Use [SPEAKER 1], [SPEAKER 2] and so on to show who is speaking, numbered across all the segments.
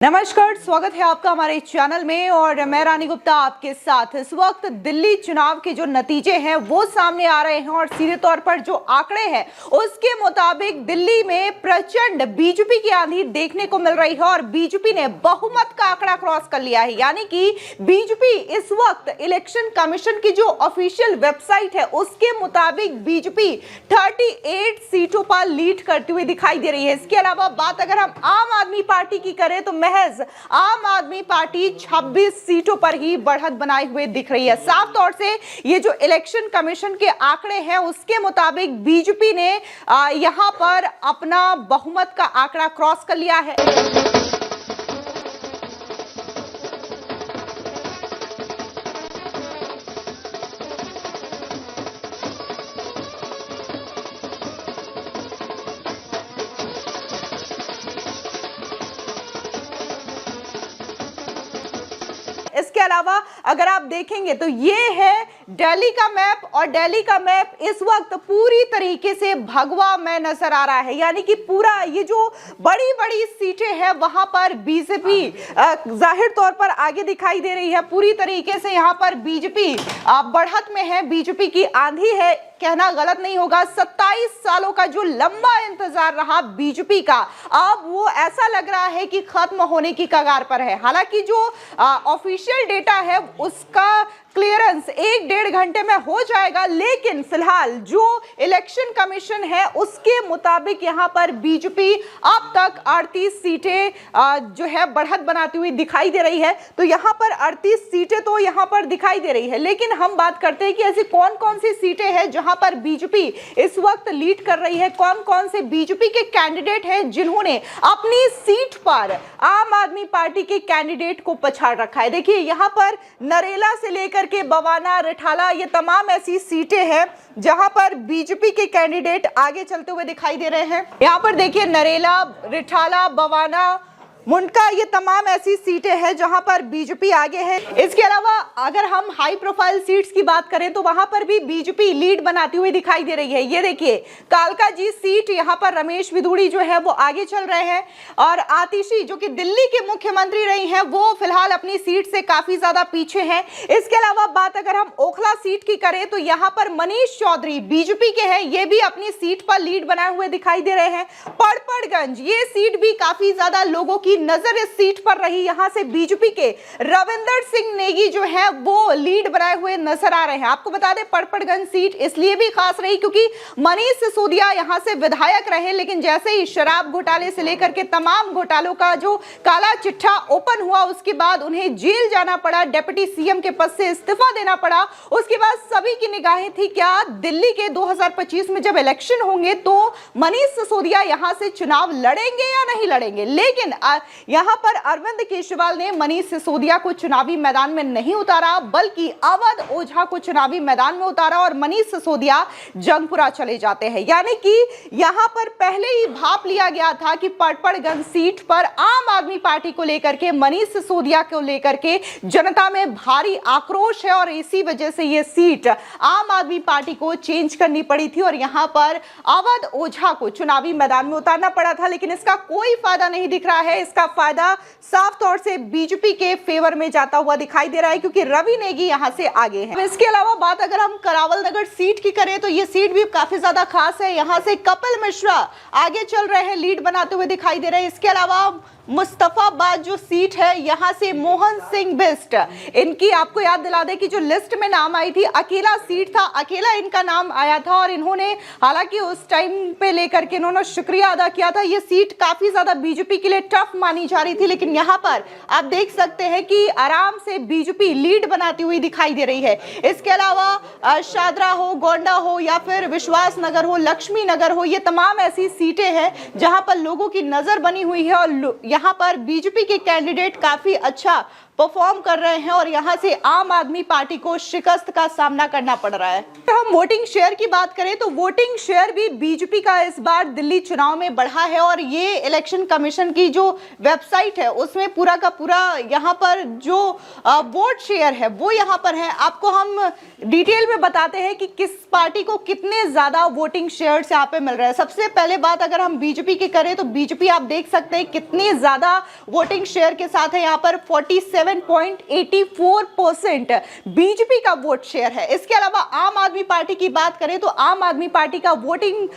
[SPEAKER 1] नमस्कार, स्वागत है आपका हमारे चैनल में और मैं रानी गुप्ता आपके साथ। इस वक्त दिल्ली चुनाव के जो नतीजे हैं वो सामने आ रहे हैं और सीधे तौर पर जो आंकड़े हैं उसके मुताबिक दिल्ली में प्रचंड बीजेपी की आंधी देखने को मिल रही है और बीजेपी ने बहुमत का आंकड़ा क्रॉस कर लिया है। यानी कि बीजेपी इस वक्त इलेक्शन कमीशन की जो ऑफिशियल वेबसाइट है उसके मुताबिक बीजेपी 38 सीटों पर लीड करती हुई दिखाई दे रही है। इसके अलावा बात अगर हम आम आदमी पार्टी की करें तो महज आम आदमी पार्टी 26 सीटों पर ही बढ़त बनाए हुए दिख रही है। साफ तौर से ये जो इलेक्शन कमीशन के आंकड़े हैं उसके मुताबिक बीजेपी ने यहां पर अपना बहुमत का आंकड़ा क्रॉस कर लिया है। इसके अलावा अगर आप देखेंगे तो ये है दिल्ली का मैप और दिल्ली का मैप इस वक्त पूरी तरीके से भगवा में नजर आ रहा है। यानी कि पूरा ये जो बड़ी बड़ी सीटें हैं वहां पर बीजेपी जाहिर तौर पर आगे दिखाई दे रही है। पूरी तरीके से यहां पर बीजेपी बढ़त में है, बीजेपी की आंधी है, कहना गलत नहीं होगा। 27 सालों का जो लंबा इंतजार रहा बीजेपी का, अब वो ऐसा लग रहा है कि खत्म होने की कगार पर है। हालांकि जो ऑफिशियल डेटा है उसका क्लियरेंस 1-1.5 घंटे में हो जाएगा, लेकिन फिलहाल जो इलेक्शन कमीशन है उसके मुताबिक यहां पर बीजेपी अब तक 38 सीटें जो है बढ़त बनाती हुई दिखाई दे रही है। तो यहां पर 38 सीटें तो यहां पर दिखाई दे रही है, लेकिन हम बात करते हैं कि ऐसी कौन कौन सी सीटें हैं जहां पर बीजेपी इस वक्त लीड कर रही है। कौन कौन से बीजेपी के कैंडिडेट हैं जिन्होंने अपनी सीट पर आम आदमी पार्टी के कैंडिडेट को पछाड़ रखा है। देखिए यहां पर नरेला से लेकर के बवाना, रिठाला, ये तमाम ऐसी सीटें हैं जहां पर बीजेपी के कैंडिडेट आगे चलते हुए दिखाई दे रहे हैं। यहां पर देखिए नरेला, रिठाला, बवाना, मुंडका, ये तमाम ऐसी सीटें हैं जहां पर बीजेपी आगे है। इसके अलावा अगर हम हाई प्रोफाइल सीट्स की बात करें तो वहां पर भी बीजेपी लीड बनाती हुई दिखाई दे रही है। ये देखिए कालका जी सीट, यहां पर रमेश विदुड़ी जो है वो आगे चल रहे हैं और आतिशी जो कि दिल्ली के मुख्यमंत्री रही हैं वो फिलहाल अपनी सीट से काफी ज्यादा पीछे हैं। इसके अलावा बात अगर हम ओखला सीट की करें तो यहां पर मनीष चौधरी बीजेपी के हैं, ये भी अपनी सीट पर लीड बनाए हुए दिखाई दे रहे हैं। पड़पड़गंज ये सीट भी काफी ज्यादा लोगों की नजर इस सीट पर रही, यहां से बीजेपी के रविंदर सिंह नेगी जो है वो लीड बनाए हुए नजर आ रहे हैं। आपको बता दें पड़पड़गंज सीट इसलिए भी खास रही क्योंकि मनीष सिसोदिया यहां से विधायक रहे, लेकिन जैसे ही शराब घोटाले से लेकर के तमाम घोटालों का जो काला चिट्ठा ओपन हुआ उसके बाद उन्हें जेल जाना पड़ा, डिप्टी सीएम के पद से इस्तीफा देना पड़ा। उसके बाद सभी की निगाहें थी क्या दिल्ली के 2025 में जब इलेक्शन होंगे तो मनीष सिसोदिया यहां से चुनाव लड़ेंगे या नहीं लड़ेंगे। लेकिन यहां पर अरविंद केजरीवाल ने मनीष सिसोदिया को चुनावी मैदान में नहीं उतारा बल्कि अवध ओझा को चुनावी मैदान में उतारा और मनीष सिसोदिया जंगपुरा चले जाते हैं। यानी कि यहां पर पहले ही भाप लिया गया था कि पड़पड़गंज सीट पर आम आदमी पार्टी को लेकर के, मनीष सिसोदिया को लेकर के जनता में भारी आक्रोश है और इसी वजह से यह सीट आम आदमी पार्टी को चेंज करनी पड़ी थी और यहां पर अवध ओझा को चुनावी मैदान में उतारना पड़ा था। लेकिन इसका कोई फायदा नहीं दिख रहा है, इसका फायदा साफ तौर से बीजेपी के फेवर में जाता हुआ दिखाई दे रहा है क्योंकि रवि नेगी यहां से आगे हैं। इसके अलावा बात अगर हम करावल नगर सीट की करें तो यह सीट भी काफी ज्यादा खास है, यहां से कपिल मिश्रा आगे चल रहे हैं, लीड बनाते हुए दिखाई दे रहे हैं। इसके अलावा मुस्तफाबाद जो सीट है यहां से मोहन सिंह बिष्ट, इनकी आपको याद दिला दें कि जो लिस्ट में नाम आई थी अकेला सीट था, अकेला इनका नाम आया था और इन्होंने हालांकि उस टाइम पे लेकर के इन्होंने शुक्रिया अदा किया था। ये सीट काफी ज्यादा बीजेपी के लिए टफ मानी जा रही थी, लेकिन यहां पर आप देख सकते हैं कि आराम से बीजेपी लीड बनाती हुई दिखाई दे रही है। इसके अलावा शादरा हो, गोंडा हो या फिर विश्वास नगर हो, लक्ष्मी नगर हो, ये तमाम ऐसी सीटें हैं जहां पर लोगों की नजर बनी हुई है और यहां पर बीजेपी के कैंडिडेट काफी अच्छा परफॉर्म कर रहे हैं और यहां से आम आदमी पार्टी को शिकस्त का सामना करना पड़ रहा है। तो हम वोटिंग शेयर की बात करें तो वोटिंग शेयर भी बीजेपी का इस बार दिल्ली चुनाव में बढ़ा है और ये इलेक्शन कमीशन की जो वेबसाइट है उसमें पूरा का पूरा यहां पर जो वोट शेयर है वो यहां पर है। आपको हम डिटेल में बताते हैं कि किस पार्टी को कितने ज्यादा वोटिंग शेयर यहाँ पे मिल रहे हैं। सबसे पहले बात अगर हम बीजेपी की करें तो बीजेपी आप देख सकते हैं कितनी ज्यादा वोटिंग शेयर के साथ है। यहाँ पर 47.84% बीजेपी का वोट शेयर है। इसके अलावा आम आदमी पार्टी की बात करें तो आम आदमी पार्टी का वोटिंग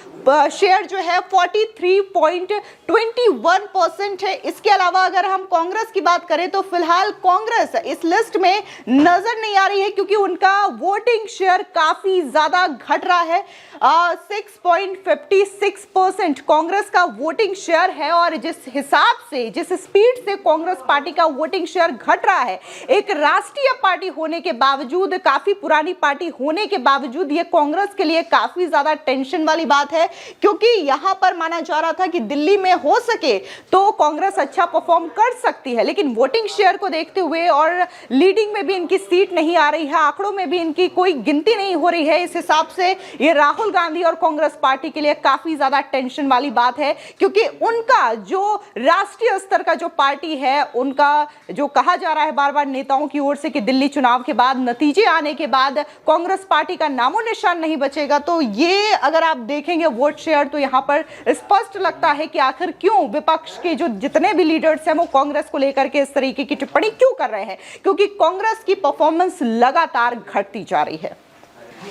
[SPEAKER 1] शेयर जो है 43.21% है। इसके अलावा अगर हम कांग्रेस की बात करें तो फिलहाल कांग्रेस इस लिस्ट में नजर नहीं आ रही है, क्योंकि उनका वोटिंग शेयर काफी ज्यादा घट रहा है। 6.56% कांग्रेस का वोटिंग शेयर है, और जिस हिसाब से, जिस स्पीड से कांग्रेस पार्टी का वोटिंग शेयर घट रहा है, एक राष्ट्रीय पार्टी होने के बावजूद, काफी पुरानी पार्टी होने के बावजूद, ये कांग्रेस के लिए काफी ज्यादा टेंशन वाली बात है, क्योंकि यहां पर माना जा रहा था कि दिल्ली में हो सके तो कांग्रेस अच्छा परफॉर्म कर सकती है, लेकिन वोटिंग शेयर को देखते हुए और लीडिंग में भी इनकी सीट नहीं आ रही है, आंकड़ों में भी इनकी कोई गिनती नहीं हो रही है। इस हिसाब से ये राहुल गांधी और कांग्रेस पार्टी के लिए काफी ज्यादा टेंशन वाली बात है, क्योंकि उनका जो राष्ट्रीय स्तर का जो पार्टी है, उनका जो कहा जा रहा है बार बार नेताओं की ओर से कि दिल्ली चुनाव के बाद, नतीजे आने के बाद कांग्रेस पार्टी का नामो निशान नहीं बचेगा। तो ये अगर आप देखेंगे वोट शेयर, तो यहां पर स्पष्ट लगता है कि आखिर क्यों विपक्ष के जो जितने भी लीडर्स हैं वो कांग्रेस को लेकर के इस तरीके की टिप्पणी क्यों कर रहे हैं, क्योंकि कांग्रेस की परफॉर्मेंस लगातार घटती जा रही है।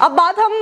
[SPEAKER 1] अब बात हम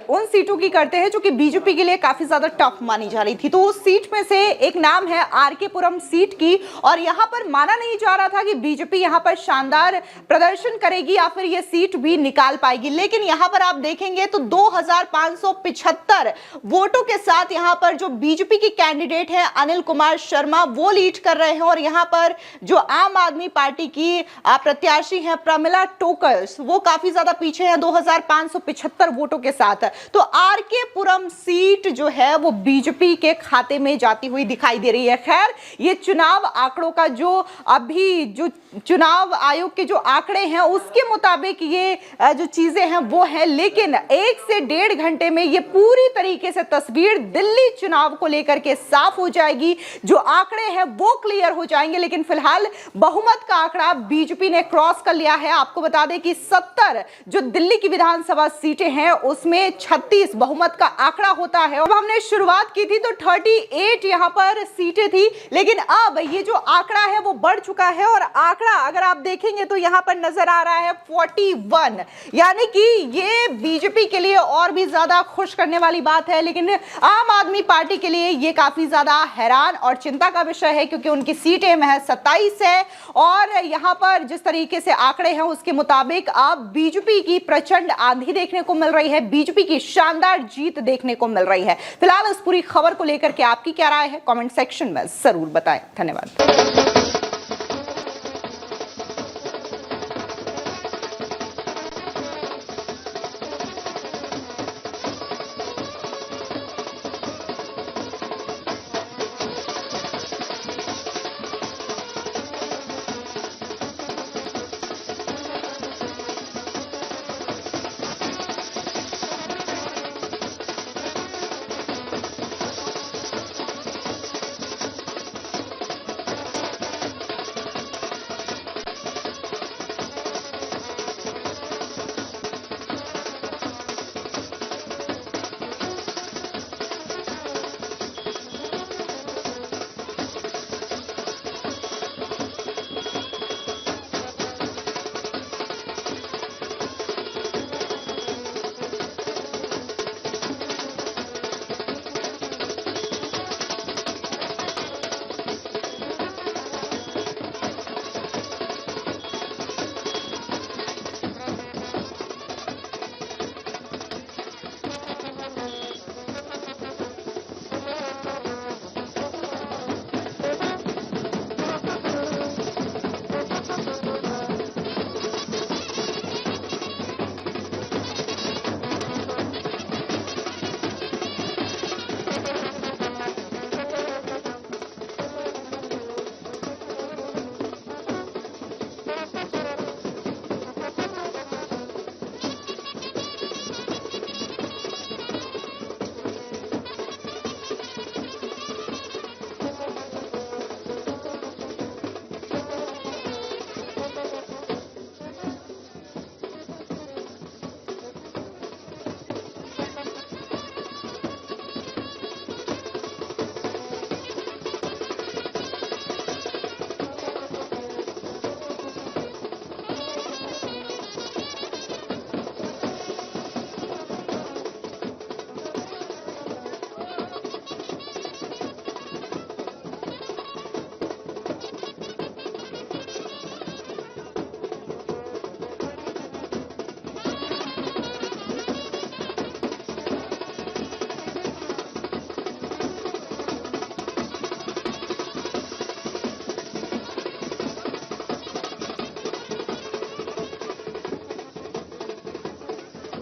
[SPEAKER 1] उन सीटों की करते हैं जो कि बीजेपी के लिए काफी ज्यादा टफ मानी जा रही थी। तो उस सीट में से एक नाम है आरके पुरम सीट की, और यहां पर माना नहीं जा रहा था कि बीजेपी यहां पर शानदार प्रदर्शन करेगी या फिर यह सीट भी निकाल पाएगी, लेकिन यहां पर आप देखेंगे तो 2575 वोटों के साथ यहां पर जो बीजेपी की कैंडिडेट है अनिल कुमार शर्मा, वो लीड कर रहे हैं, और यहां पर जो आम आदमी पार्टी की प्रत्याशी है प्रमिला टोकस, वो काफी ज्यादा पीछे है 2575 वोटों के साथ। तो आरके पुरम सीट जो है वो बीजेपी के खाते में जाती हुई दिखाई दे रही है। खैर, ये चुनाव आंकड़ों का जो अभी जो चुनाव आयोग के जो आंकड़े हैं उसके मुताबिक ये जो चीजें हैं वो है, लेकिन 1 से 1.5 घंटे में ये पूरी तरीके से तस्वीर दिल्ली चुनाव को लेकर के साफ हो जाएगी। जो आंकड़े हैं वो क्लियर हो जाएंगे, लेकिन फिलहाल बहुमत का आंकड़ा बीजेपी ने क्रॉस कर लिया है। आपको बता दें कि 70 जो दिल्ली की विधानसभा सीटें हैं उसमें 36 बहुमत का आंकड़ा होता है। अब हमने शुरुआत की थी तो 38 यहां पर सीटें थी, लेकिन अब ये जो आंकड़ा है वो बढ़ चुका है, और आंकड़ा अगर आप देखेंगे तो यहां पर नजर आ रहा है 41, यानी कि ये बीजेपी के लिए और भी ज्यादा खुश करने वाली बात है, लेकिन आम आदमी पार्टी के लिए ये काफी ज्यादा हैरान और चिंता का विषय है, क्योंकि उनकी सीटें महज 27 है, और यहां पर जिस तरीके से आंकड़े हैं उसके मुताबिक अब बीजेपी की प्रचंड आंधी देखने को मिल रही है, बीजेपी की शानदार जीत देखने को मिल रही है। फिलहाल इस पूरी खबर को लेकर के आपकी क्या राय है, कमेंट सेक्शन में जरूर बताएं। धन्यवाद।